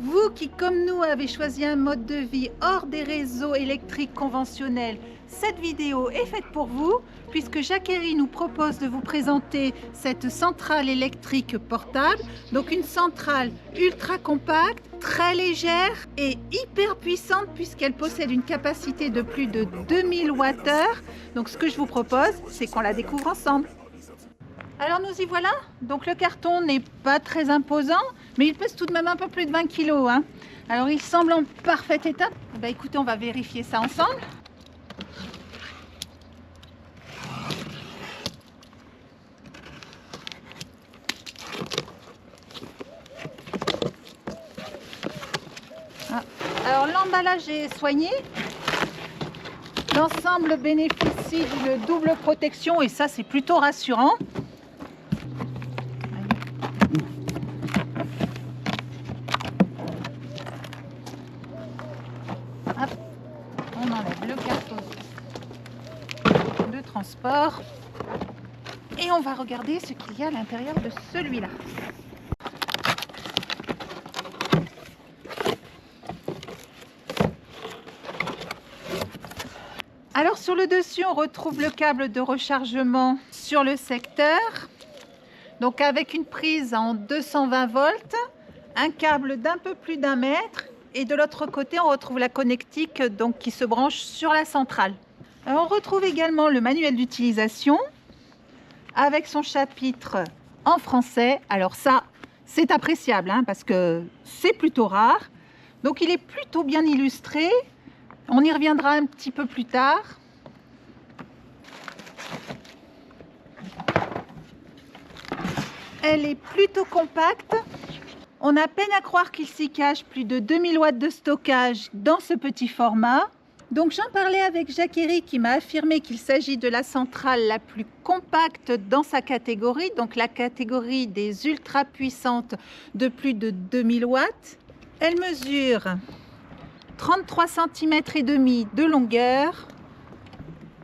Vous qui, comme nous, avez choisi un mode de vie hors des réseaux électriques conventionnels, cette vidéo est faite pour vous, puisque Jacquerie nous propose de vous présenter cette centrale électrique portable. Donc une centrale ultra compacte, très légère et hyper puissante, puisqu'elle possède une capacité de plus de 2000 Wh. Donc ce que je vous propose, c'est qu'on la découvre ensemble. Alors nous y voilà. Donc le carton n'est pas très imposant, mais il pèse tout de même un peu plus de 20 kg. Alors il semble en parfait état. Écoutez, on va vérifier ça ensemble. Alors l'emballage est soigné. L'ensemble bénéficie d'une double protection et ça c'est plutôt rassurant. Hop, on enlève le carton de transport et on va regarder ce qu'il y a à l'intérieur de celui-là. Alors sur le dessus, on retrouve le câble de rechargement sur le secteur. Donc avec une prise en 220 volts, un câble d'un peu plus d'1 mètre. Et de l'autre côté, on retrouve la connectique donc, qui se branche sur la centrale. Alors, on retrouve également le manuel d'utilisation avec son chapitre en français. Alors ça, c'est appréciable parce que c'est plutôt rare. Donc il est plutôt bien illustré. On y reviendra un petit peu plus tard. Elle est plutôt compacte. On a peine à croire qu'il s'y cache plus de 2000 watts de stockage dans ce petit format. Donc j'en parlais avec Jacquerie qui m'a affirmé qu'il s'agit de la centrale la plus compacte dans sa catégorie, donc la catégorie des ultra puissantes de plus de 2000 watts. Elle mesure 33 cm et demi de longueur,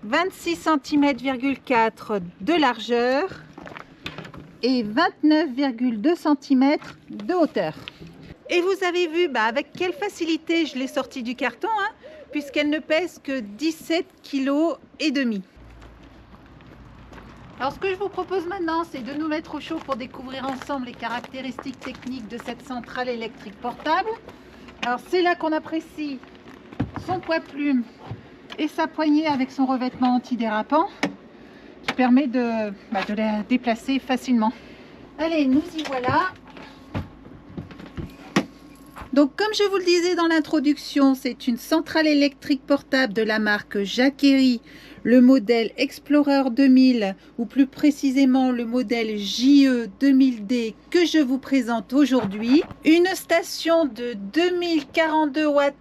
26 cm,4 de largeur et 29,2 cm de hauteur. Et vous avez vu avec quelle facilité je l'ai sortie du carton, puisqu'elle ne pèse que 17,5 kg. Alors ce que je vous propose maintenant, c'est de nous mettre au chaud pour découvrir ensemble les caractéristiques techniques de cette centrale électrique portable. Alors c'est là qu'on apprécie son poids-plume et sa poignée avec son revêtement antidérapant qui permet de la déplacer facilement. Allez, nous y voilà. Donc comme je vous le disais dans l'introduction, c'est une centrale électrique portable de la marque Jacquerie, le modèle Explorer 2000 ou plus précisément le modèle JE 2000D que je vous présente aujourd'hui. Une station de 2042 Wh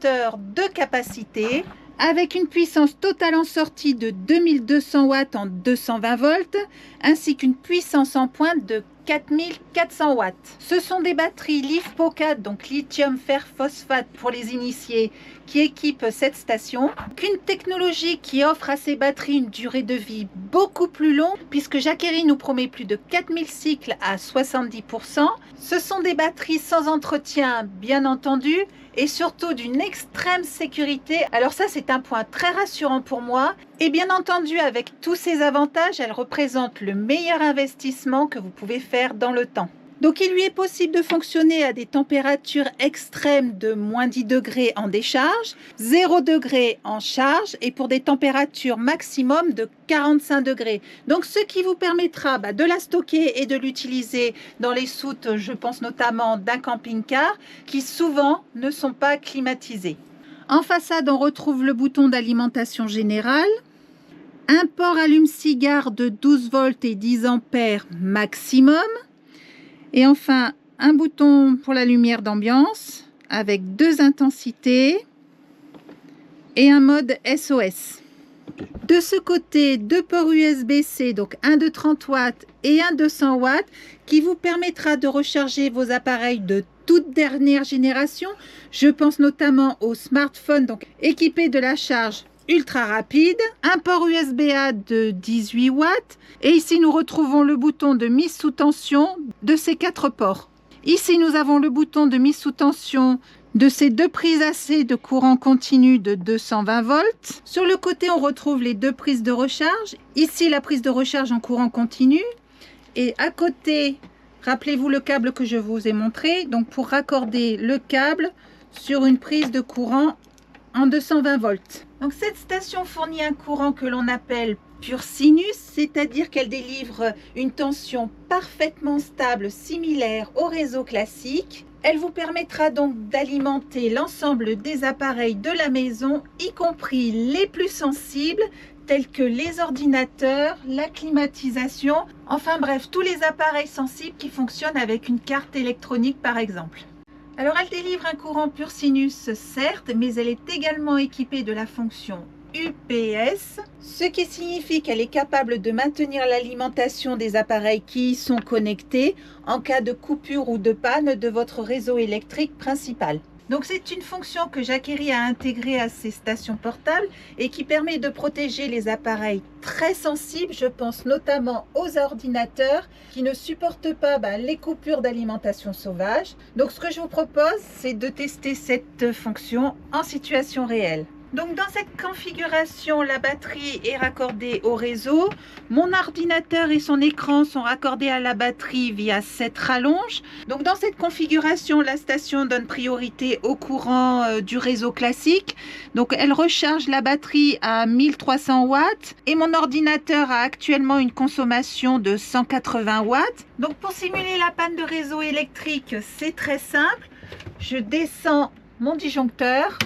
de capacité avec une puissance totale en sortie de 2200 watts en 220 volts ainsi qu'une puissance en pointe de 4400 watts. Ce sont des batteries LiFePO4, donc lithium fer phosphate pour les initiés, qui équipent cette station. Une technologie qui offre à ces batteries une durée de vie beaucoup plus longue, puisque Jacquerie nous promet plus de 4000 cycles à 70%. Ce sont des batteries sans entretien, bien entendu, et surtout d'une extrême sécurité. Alors ça, c'est un point très rassurant pour moi. Et bien entendu, avec tous ces avantages, elle représente le meilleur investissement que vous pouvez faire dans le temps. Donc il lui est possible de fonctionner à des températures extrêmes de moins 10 degrés en décharge, 0 degrés en charge et pour des températures maximum de 45 degrés. Donc ce qui vous permettra de la stocker et de l'utiliser dans les soutes, je pense notamment d'un camping-car, qui souvent ne sont pas climatisés. En façade, on retrouve le bouton d'alimentation générale, un port allume-cigare de 12 volts et 10 ampères maximum, et enfin un bouton pour la lumière d'ambiance avec 2 intensités et un mode SOS. De ce côté, 2 ports USB-C, donc un de 30 watts et un de 100 watts, qui vous permettra de recharger vos appareils de toute dernière génération. Je pense notamment aux smartphones donc équipés de la charge ultra rapide, un port USB-A de 18 watts et ici nous retrouvons le bouton de mise sous tension de ces 4 ports. Ici, nous avons le bouton de mise sous tension de ces deux prises AC de courant continu de 220 volts. Sur le côté, on retrouve les deux prises de recharge. Ici, la prise de recharge en courant continu. Et à côté, rappelez-vous le câble que je vous ai montré. Donc, pour raccorder le câble sur une prise de courant en 220 volts. Donc, cette station fournit un courant que l'on appelle pur sinus, c'est-à-dire qu'elle délivre une tension parfaitement stable, similaire au réseau classique. Elle vous permettra donc d'alimenter l'ensemble des appareils de la maison, y compris les plus sensibles, tels que les ordinateurs, la climatisation, enfin bref, tous les appareils sensibles qui fonctionnent avec une carte électronique par exemple. Alors elle délivre un courant pur sinus certes, mais elle est également équipée de la fonction UPS, ce qui signifie qu'elle est capable de maintenir l'alimentation des appareils qui y sont connectés en cas de coupure ou de panne de votre réseau électrique principal. Donc c'est une fonction que Jackery a intégrée à ses stations portables et qui permet de protéger les appareils très sensibles, je pense notamment aux ordinateurs qui ne supportent pas les coupures d'alimentation sauvage. Donc ce que je vous propose, c'est de tester cette fonction en situation réelle. Donc dans cette configuration, la batterie est raccordée au réseau. Mon ordinateur et son écran sont raccordés à la batterie via cette rallonge. Donc dans cette configuration, la station donne priorité au courant du réseau classique. Donc elle recharge la batterie à 1300 watts et mon ordinateur a actuellement une consommation de 180 watts. Donc pour simuler la panne de réseau électrique, c'est très simple. Je descends mon disjoncteur.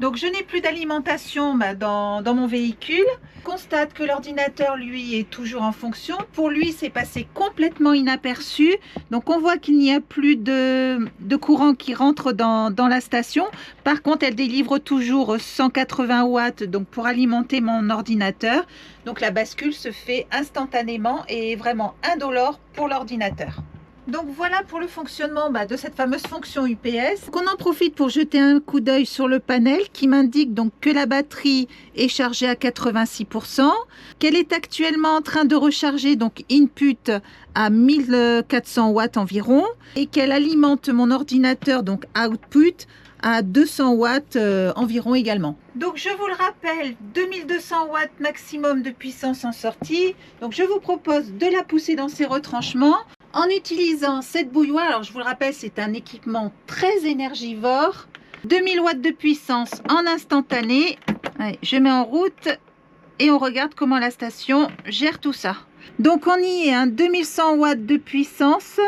Donc je n'ai plus d'alimentation dans mon véhicule. Je constate que l'ordinateur lui est toujours en fonction. Pour lui, c'est passé complètement inaperçu. Donc on voit qu'il n'y a plus de courant qui rentre dans la station. Par contre, elle délivre toujours 180 watts donc pour alimenter mon ordinateur. Donc la bascule se fait instantanément et est vraiment indolore pour l'ordinateur. Donc voilà pour le fonctionnement de cette fameuse fonction UPS. On en profite pour jeter un coup d'œil sur le panel qui m'indique donc que la batterie est chargée à 86%, qu'elle est actuellement en train de recharger donc input à 1400 watts environ et qu'elle alimente mon ordinateur donc output à 200 watts environ également. Donc je vous le rappelle, 2200 watts maximum de puissance en sortie. Donc je vous propose de la pousser dans ses retranchements en utilisant cette bouilloire. Alors je vous le rappelle, c'est un équipement très énergivore. 2000 watts de puissance en instantané. Allez, je mets en route et on regarde comment la station gère tout ça. Donc on y est, 2100 watts de puissance.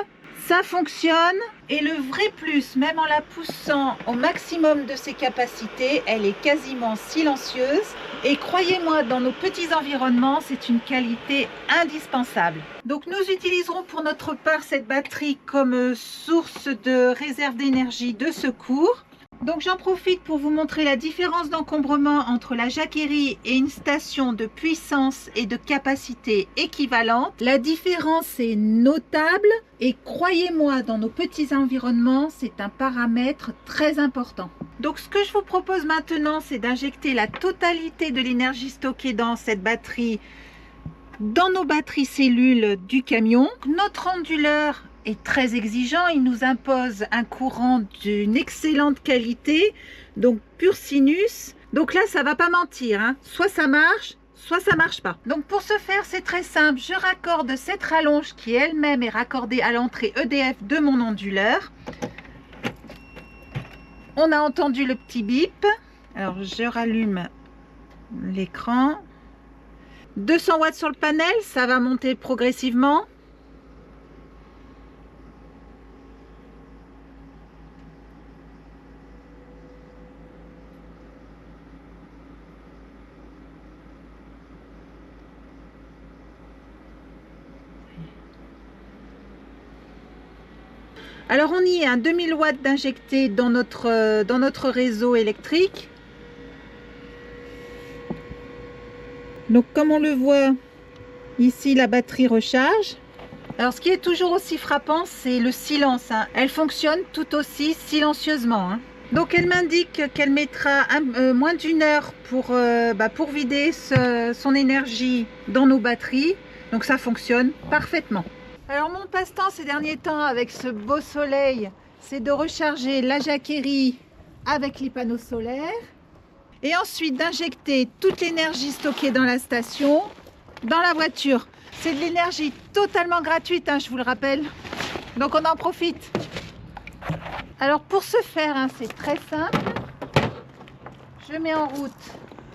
Ça fonctionne et le vrai plus, même en la poussant au maximum de ses capacités, elle est quasiment silencieuse et croyez-moi, dans nos petits environnements, c'est une qualité indispensable. Donc nous utiliserons pour notre part cette batterie comme source de réserve d'énergie de secours. Donc j'en profite pour vous montrer la différence d'encombrement entre la Jackery et une station de puissance et de capacité équivalente. La différence est notable et croyez-moi, dans nos petits environnements, c'est un paramètre très important. Donc ce que je vous propose maintenant, c'est d'injecter la totalité de l'énergie stockée dans cette batterie dans nos batteries cellules du camion. Notre onduleur est très exigeant, il nous impose un courant d'une excellente qualité, donc pur sinus. Donc là, ça va pas mentir, soit ça marche, soit ça marche pas. Donc pour ce faire, c'est très simple, je raccorde cette rallonge qui elle-même est raccordée à l'entrée EDF de mon onduleur. On a entendu le petit bip, alors je rallume l'écran. 200 watts sur le panel, ça va monter progressivement. Alors on y est, 2000 watts d'injectés dans notre réseau électrique. Donc comme on le voit, ici la batterie recharge. Alors ce qui est toujours aussi frappant, c'est le silence. Elle fonctionne tout aussi silencieusement. Donc elle m'indique qu'elle mettra moins d'une heure pour vider son énergie dans nos batteries. Donc ça fonctionne parfaitement. Alors mon passe-temps ces derniers temps avec ce beau soleil, c'est de recharger la Jacquerie avec les panneaux solaires et ensuite d'injecter toute l'énergie stockée dans la station dans la voiture. C'est de l'énergie totalement gratuite, je vous le rappelle. Donc on en profite. Alors pour ce faire, c'est très simple. Je mets en route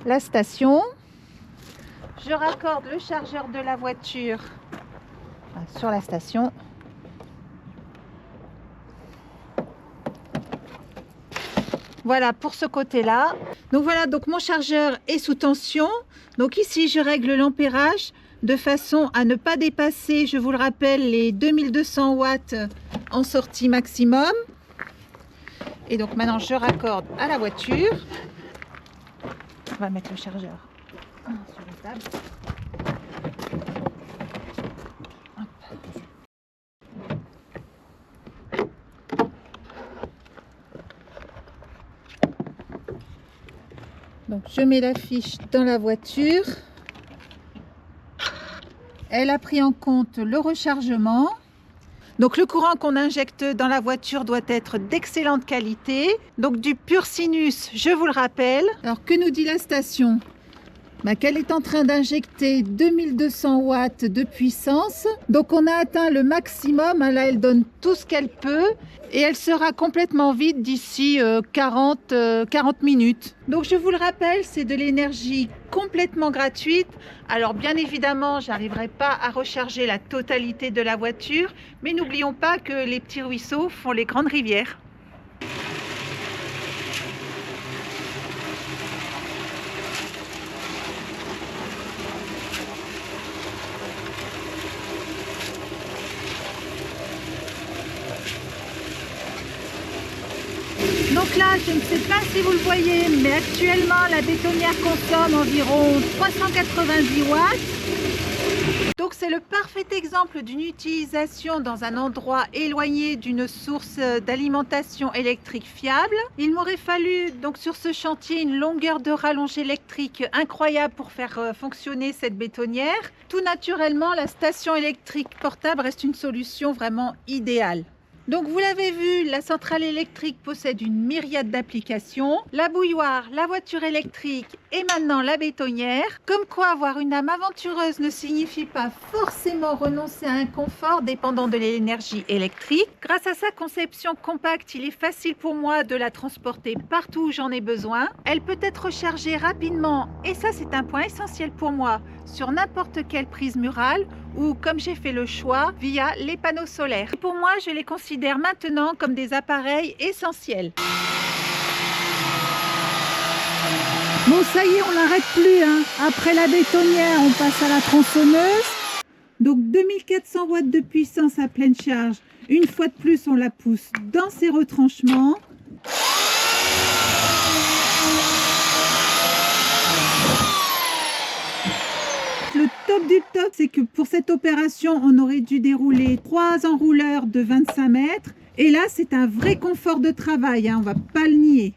la station. Je raccorde le chargeur de la voiture sur la station. Voilà pour ce côté-là. Donc voilà, donc mon chargeur est sous tension. Donc ici, je règle l'ampérage de façon à ne pas dépasser, je vous le rappelle, les 2200 watts en sortie maximum. Et donc maintenant, je raccorde à la voiture. On va mettre le chargeur sur la table. Donc je mets la fiche dans la voiture. Elle a pris en compte le rechargement. Donc le courant qu'on injecte dans la voiture doit être d'excellente qualité. Donc du pur sinus, je vous le rappelle. Alors que nous dit la station ? Qu'elle est en train d'injecter 2200 watts de puissance. Donc on a atteint le maximum. Là, elle donne tout ce qu'elle peut. Et elle sera complètement vide d'ici 40 minutes. Donc je vous le rappelle, c'est de l'énergie complètement gratuite. Alors bien évidemment, je n'arriverai pas à recharger la totalité de la voiture. Mais n'oublions pas que les petits ruisseaux font les grandes rivières. Donc là, je ne sais pas si vous le voyez, mais actuellement, la bétonnière consomme environ 390 watts. Donc c'est le parfait exemple d'une utilisation dans un endroit éloigné d'une source d'alimentation électrique fiable. Il m'aurait fallu donc sur ce chantier une longueur de rallonge électrique incroyable pour faire fonctionner cette bétonnière. Tout naturellement, la station électrique portable reste une solution vraiment idéale. Donc vous l'avez vu, la centrale électrique possède une myriade d'applications. La bouilloire, la voiture électrique et maintenant la bétonnière. Comme quoi avoir une âme aventureuse ne signifie pas forcément renoncer à un confort dépendant de l'énergie électrique. Grâce à sa conception compacte, il est facile pour moi de la transporter partout où j'en ai besoin. Elle peut être rechargée rapidement et ça c'est un point essentiel pour moi sur n'importe quelle prise murale ou comme j'ai fait le choix via les panneaux solaires. Et pour moi, je les considère maintenant comme des appareils essentiels. Bon, ça y est, on n'arrête plus. Après la bétonnière, on passe à la tronçonneuse. Donc 2400 watts de puissance à pleine charge. Une fois de plus, on la pousse dans ses retranchements. Le top du top, c'est que pour cette opération, on aurait dû dérouler 3 enrouleurs de 25 mètres. Et là, c'est un vrai confort de travail, on ne va pas le nier.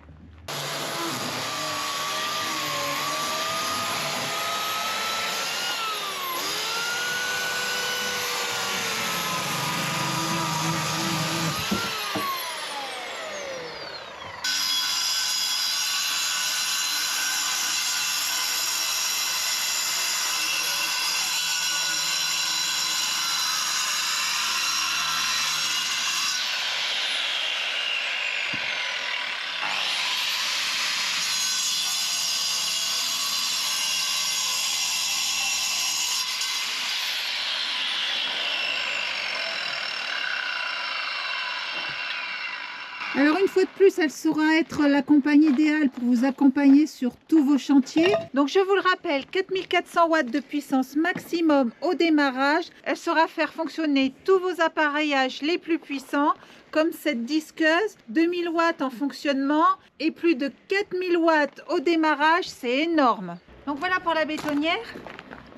Alors une fois de plus, elle saura être la compagne idéale pour vous accompagner sur tous vos chantiers. Donc je vous le rappelle, 4400 watts de puissance maximum au démarrage. Elle saura faire fonctionner tous vos appareillages les plus puissants, comme cette disqueuse, 2000 watts en fonctionnement et plus de 4000 watts au démarrage, c'est énorme. Donc voilà pour la bétonnière.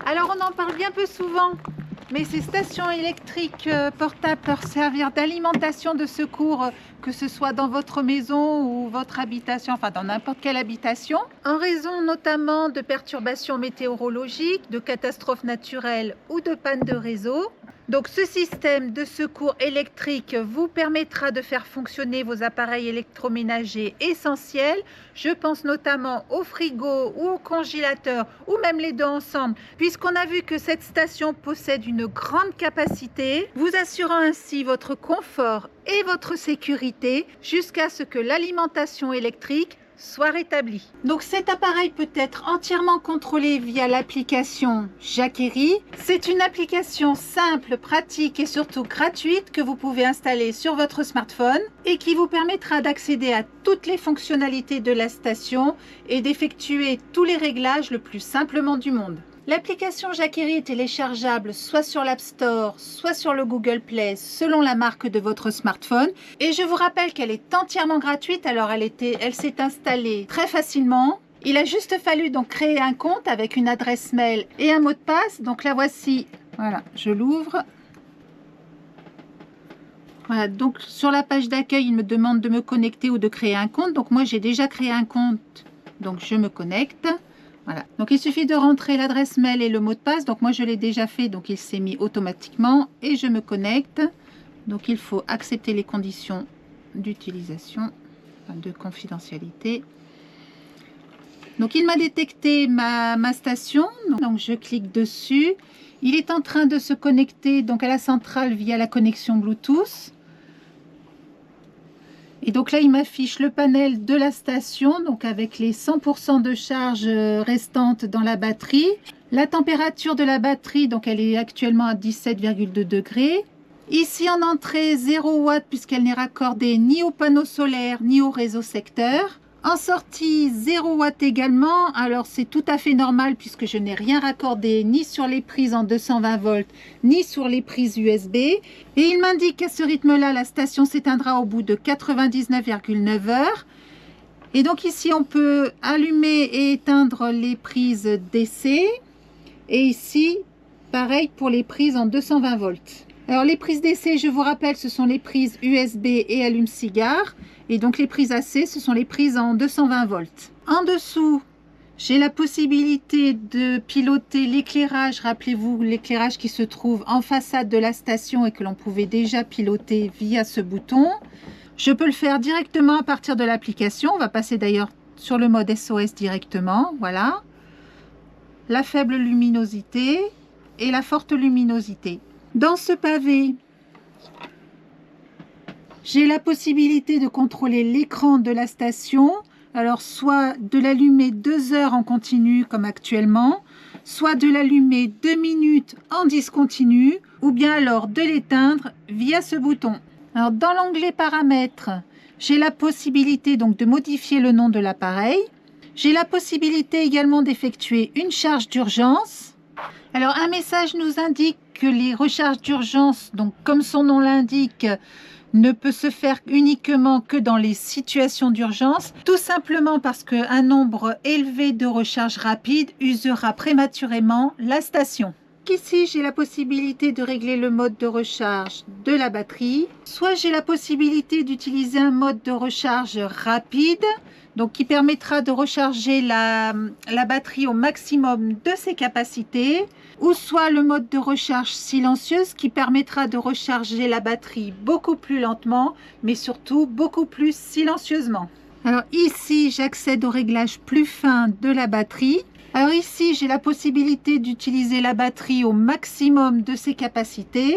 Alors on en parle bien peu souvent, mais ces stations électriques portables peuvent servir d'alimentation de secours, que ce soit dans votre maison ou votre habitation, enfin dans n'importe quelle habitation, en raison notamment de perturbations météorologiques, de catastrophes naturelles ou de panne de réseau. Donc ce système de secours électrique vous permettra de faire fonctionner vos appareils électroménagers essentiels. Je pense notamment au frigo ou au congélateur ou même les deux ensemble, puisqu'on a vu que cette station possède une grande capacité, vous assurant ainsi votre confort et votre sécurité jusqu'à ce que l'alimentation électrique soit rétablie. Donc cet appareil peut être entièrement contrôlé via l'application Jackery. C'est une application simple, pratique et surtout gratuite que vous pouvez installer sur votre smartphone et qui vous permettra d'accéder à toutes les fonctionnalités de la station et d'effectuer tous les réglages le plus simplement du monde. L'application Jackery est téléchargeable soit sur l'App Store, soit sur le Google Play, selon la marque de votre smartphone. Et je vous rappelle qu'elle est entièrement gratuite, alors elle s'est installée très facilement. Il a juste fallu donc créer un compte avec une adresse mail et un mot de passe. Donc la voici, voilà, je l'ouvre. Voilà, donc sur la page d'accueil, il me demande de me connecter ou de créer un compte. Donc moi, j'ai déjà créé un compte, donc je me connecte. Voilà, donc il suffit de rentrer l'adresse mail et le mot de passe. Donc moi je l'ai déjà fait, donc il s'est mis automatiquement et je me connecte. Donc il faut accepter les conditions d'utilisation, de confidentialité. Donc il m'a détecté ma station, donc je clique dessus. Il est en train de se connecter donc à la centrale via la connexion Bluetooth. Et donc là, il m'affiche le panel de la station, donc avec les 100% de charge restantes dans la batterie. La température de la batterie, donc elle est actuellement à 17,2 degrés. Ici en entrée, 0 watts puisqu'elle n'est raccordée ni au panneau solaire ni au réseau secteur. En sortie, 0 watts également. Alors c'est tout à fait normal puisque je n'ai rien raccordé ni sur les prises en 220 volts ni sur les prises USB. Et il m'indique qu'à ce rythme-là, la station s'éteindra au bout de 99,9 heures. Et donc ici, on peut allumer et éteindre les prises DC. Et ici, pareil pour les prises en 220 volts. Alors les prises DC, je vous rappelle, ce sont les prises USB et allume-cigare. Et donc les prises AC, ce sont les prises en 220 volts. En dessous, j'ai la possibilité de piloter l'éclairage. Rappelez-vous, l'éclairage qui se trouve en façade de la station et que l'on pouvait déjà piloter via ce bouton. Je peux le faire directement à partir de l'application. On va passer d'ailleurs sur le mode SOS directement. Voilà. La faible luminosité et la forte luminosité. Dans ce pavé, j'ai la possibilité de contrôler l'écran de la station. Alors, soit de l'allumer 2 heures en continu comme actuellement, soit de l'allumer 2 minutes en discontinu, ou bien alors de l'éteindre via ce bouton. Alors, dans l'onglet paramètres, j'ai la possibilité donc de modifier le nom de l'appareil. J'ai la possibilité également d'effectuer une charge d'urgence. Alors, un message nous indique que les recharges d'urgence, donc comme son nom l'indique, ne peut se faire uniquement que dans les situations d'urgence, tout simplement parce qu'un nombre élevé de recharges rapides usera prématurément la station. Ici, j'ai la possibilité de régler le mode de recharge de la batterie, soit j'ai la possibilité d'utiliser un mode de recharge rapide, donc qui permettra de recharger la batterie au maximum de ses capacités, ou soit le mode de recharge silencieuse qui permettra de recharger la batterie beaucoup plus lentement, mais surtout beaucoup plus silencieusement. Alors ici, j'accède au réglage plus fin de la batterie. Alors ici, j'ai la possibilité d'utiliser la batterie au maximum de ses capacités.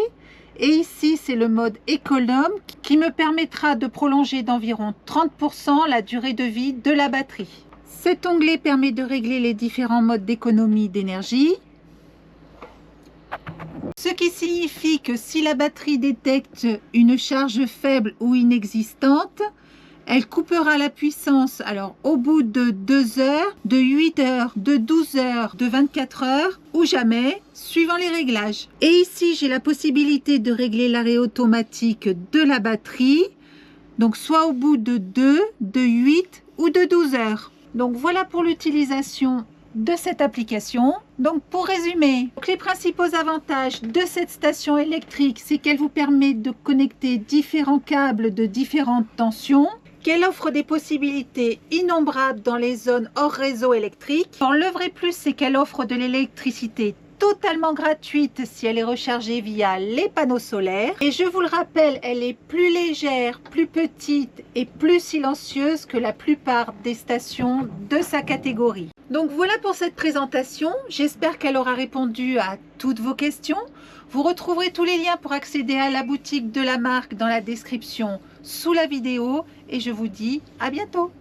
Et ici, c'est le mode économe qui me permettra de prolonger d'environ 30% la durée de vie de la batterie. Cet onglet permet de régler les différents modes d'économie d'énergie. Ce qui signifie que si la batterie détecte une charge faible ou inexistante, elle coupera la puissance alors au bout de 2 heures, de 8 heures, de 12 heures, de 24 heures ou jamais, suivant les réglages. Et ici, j'ai la possibilité de régler l'arrêt automatique de la batterie, donc soit au bout de 2, de 8 ou de 12 heures. Donc voilà pour l'utilisation de cette application. Donc pour résumer, les principaux avantages de cette station électrique, c'est qu'elle vous permet de connecter différents câbles de différentes tensions, qu'elle offre des possibilités innombrables dans les zones hors réseau électrique. Alors, le vrai plus, c'est qu'elle offre de l'électricité totalement gratuite si elle est rechargée via les panneaux solaires. Et je vous le rappelle, elle est plus légère, plus petite et plus silencieuse que la plupart des stations de sa catégorie. Donc voilà pour cette présentation. J'espère qu'elle aura répondu à toutes vos questions. Vous retrouverez tous les liens pour accéder à la boutique de la marque dans la description sous la vidéo. Et je vous dis à bientôt.